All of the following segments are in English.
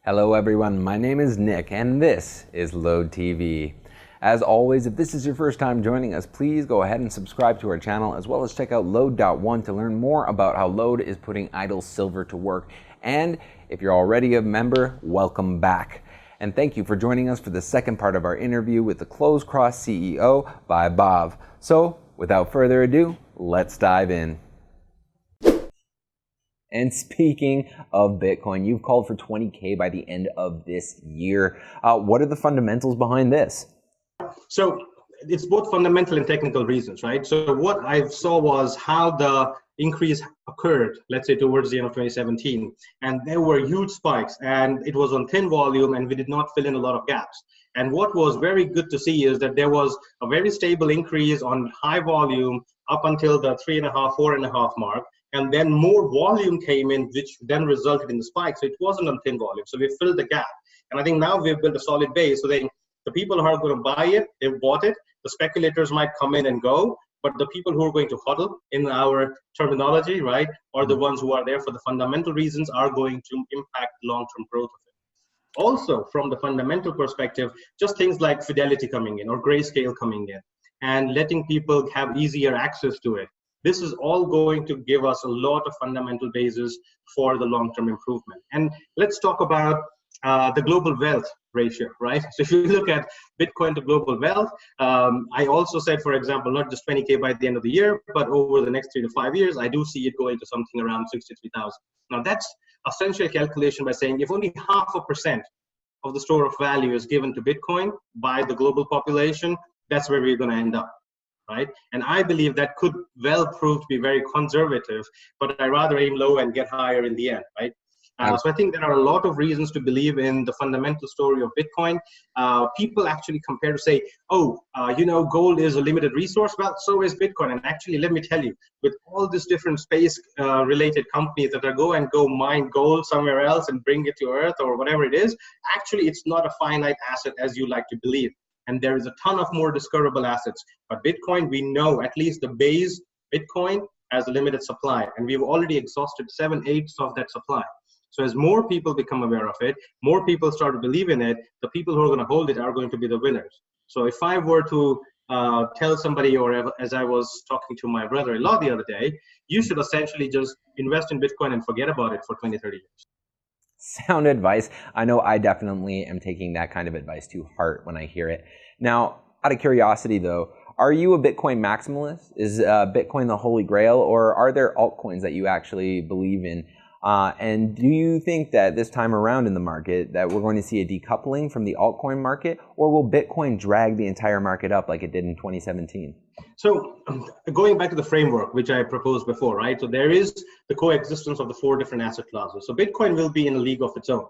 Hello everyone, my name is Nick and this is Load TV. As always, if this is your first time joining us, please go ahead and subscribe to our channel as well as check out Load.one to learn more about how Load is putting idle silver to work. And if you're already a member, welcome back. And thank you for joining us for the second part of our interview with the CloseCross CEO by Bhav. So without further ado, let's dive in. And speaking of Bitcoin, you've called for 20K by the end of this year. What are the fundamentals behind this? So it's both fundamental and technical reasons, right? So what I saw was how the increase occurred, let's say towards the end of 2017, and there were huge spikes and it was on thin volume and we did not fill in a lot of gaps. And what was very good to see is that there was a very stable increase on high volume up until the 3.5, 4.5 mark. And then more volume came in, which then resulted in the spike. So it wasn't on thin volume. So we filled the gap. And I think now we've built a solid base. So the people who are going to buy it, they've bought it. The speculators might come in and go, but the people who are going to hodl, in our terminology, right, are the ones who are there for the fundamental reasons, are going to impact long-term growth of it. Also, from the fundamental perspective, just things like Fidelity coming in or Grayscale coming in and letting people have easier access to it. This is all going to give us a lot of fundamental basis for the long-term improvement. And let's talk about the global wealth ratio, right? So if you look at Bitcoin to global wealth, I also said, for example, not just 20K by the end of the year, but over the next 3 to 5 years, I do see it going to something around 63,000. Now that's essential calculation by saying if only 0.5% of the store of value is given to Bitcoin by the global population, that's where we're going to end up. Right? And I believe that could well prove to be very conservative, but I rather aim low and get higher in the end, right? So I think there are a lot of reasons to believe in the fundamental story of Bitcoin. People actually compare to say, oh, gold is a limited resource. Well, so is Bitcoin. And actually, let me tell you, with all these different space related companies that are go mine gold somewhere else and bring it to Earth or whatever it is, actually, it's not a finite asset as you like to believe. And there is a ton of more discoverable assets. But Bitcoin, we know at least the base Bitcoin has a limited supply. And we've already exhausted 7/8 of that supply. So as more people become aware of it, more people start to believe in it, the people who are going to hold it are going to be the winners. So if I were to tell somebody, or as I was talking to my brother-in-law the other day, you should essentially just invest in Bitcoin and forget about it for 20, 30 years. Sound advice. I know I definitely am taking that kind of advice to heart when I hear it. Now, out of curiosity though, are you a Bitcoin maximalist? Is Bitcoin the holy grail, or are there altcoins that you actually believe in? And do you think that this time around in the market that we're going to see a decoupling from the altcoin market, or will Bitcoin drag the entire market up like it did in 2017? So going back to the framework, which I proposed before, right? So there is the coexistence of the 4 different asset classes. So Bitcoin will be in a league of its own.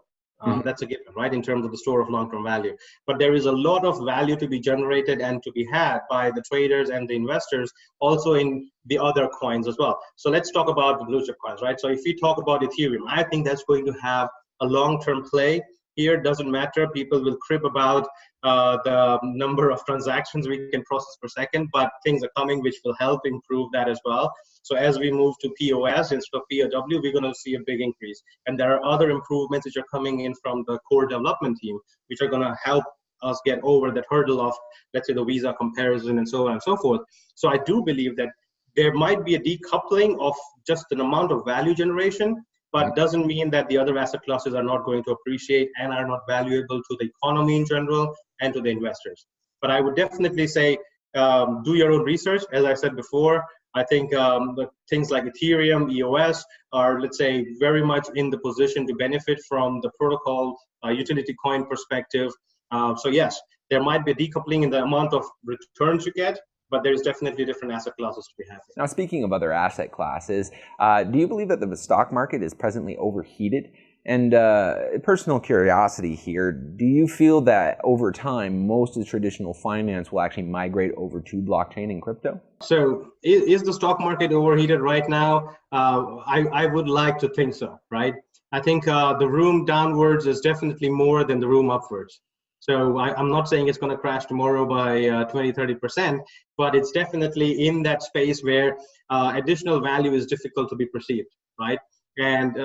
That's a given, right, in terms of the store of long-term value. But there is a lot of value to be generated and to be had by the traders and the investors also in the other coins as well. So let's talk about the blue chip coins, right? So if we talk about Ethereum, I think that's going to have a long-term play here. Doesn't matter. People will crib about the number of transactions we can process per second, but things are coming which will help improve that as well. So as we move to POS instead of POW, we're going to see a big increase. And there are other improvements which are coming in from the core development team, which are going to help us get over that hurdle of, let's say, the Visa comparison and so on and so forth. So I do believe that there might be a decoupling of just an amount of value generation, but doesn't mean that the other asset classes are not going to appreciate and are not valuable to the economy in general and to the investors. But I would definitely say, do your own research. As I said before, I think the things like Ethereum, EOS are, let's say, very much in the position to benefit from the protocol utility coin perspective. So yes, there might be a decoupling in the amount of returns you get, but there's definitely different asset classes to be had. Now, speaking of other asset classes, do you believe that the stock market is presently overheated? And personal curiosity here, do you feel that over time, most of the traditional finance will actually migrate over to blockchain and crypto? So is the stock market overheated right now? I would like to think so, right? I think the room downwards is definitely more than the room upwards. So I'm not saying it's going to crash tomorrow by 20, 30%, but it's definitely in that space where additional value is difficult to be perceived, right? And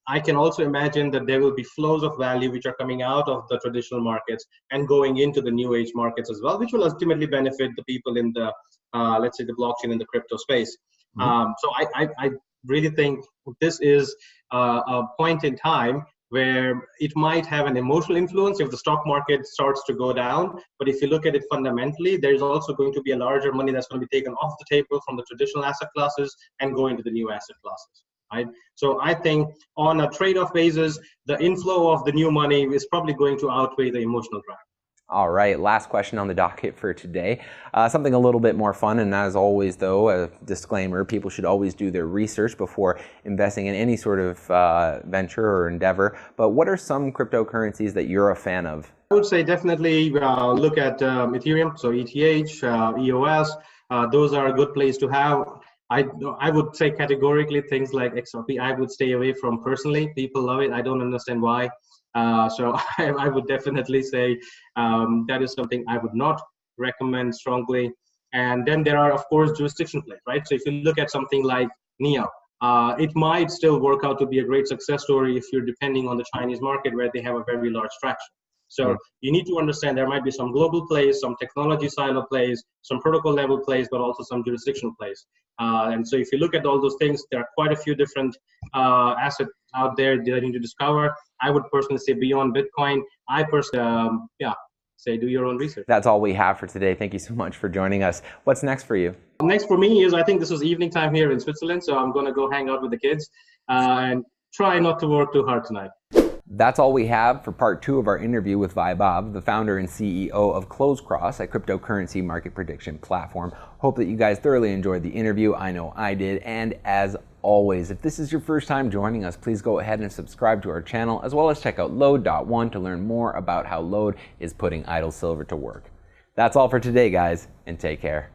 I can also imagine that there will be flows of value which are coming out of the traditional markets and going into the new age markets as well, which will ultimately benefit the people in the, let's say, the blockchain and the crypto space. So I really think this is a point in time where it might have an emotional influence if the stock market starts to go down. But if you look at it fundamentally, there's also going to be a larger money that's going to be taken off the table from the traditional asset classes and go into the new asset classes. Right? So I think on a trade-off basis, the inflow of the new money is probably going to outweigh the emotional drag. All right, last question on the docket for today. Something a little bit more fun, and as always though, a disclaimer, people should always do their research before investing in any sort of venture or endeavor. But what are some cryptocurrencies that you're a fan of? I would say definitely look at Ethereum, so ETH, EOS. Those are a good place to have. I would say categorically things like XRP, I would stay away from personally. People love it. I don't understand why. So I would definitely say that is something I would not recommend strongly. And then there are, of course, jurisdiction plays, right? So if you look at something like NEO, it might still work out to be a great success story if you're depending on the Chinese market where they have a very large traction. So you need to understand there might be some global plays, some technology silo plays, some protocol level plays, but also some jurisdictional plays. And so if you look at all those things, there are quite a few different assets out there that you need to discover. I would personally say beyond Bitcoin, I personally, say do your own research. That's all we have for today. Thank you so much for joining us. What's next for you? Next for me is, I think this is evening time here in Switzerland, so I'm going to go hang out with the kids and try not to work too hard tonight. That's all we have for part 2 of our interview with Vaibhav, the founder and CEO of CloseCross, a cryptocurrency market prediction platform. Hope that you guys thoroughly enjoyed the interview. I know I did. And as always, if this is your first time joining us, please go ahead and subscribe to our channel, as well as check out Lode.one to learn more about how Lode is putting idle silver to work. That's all for today, guys, and take care.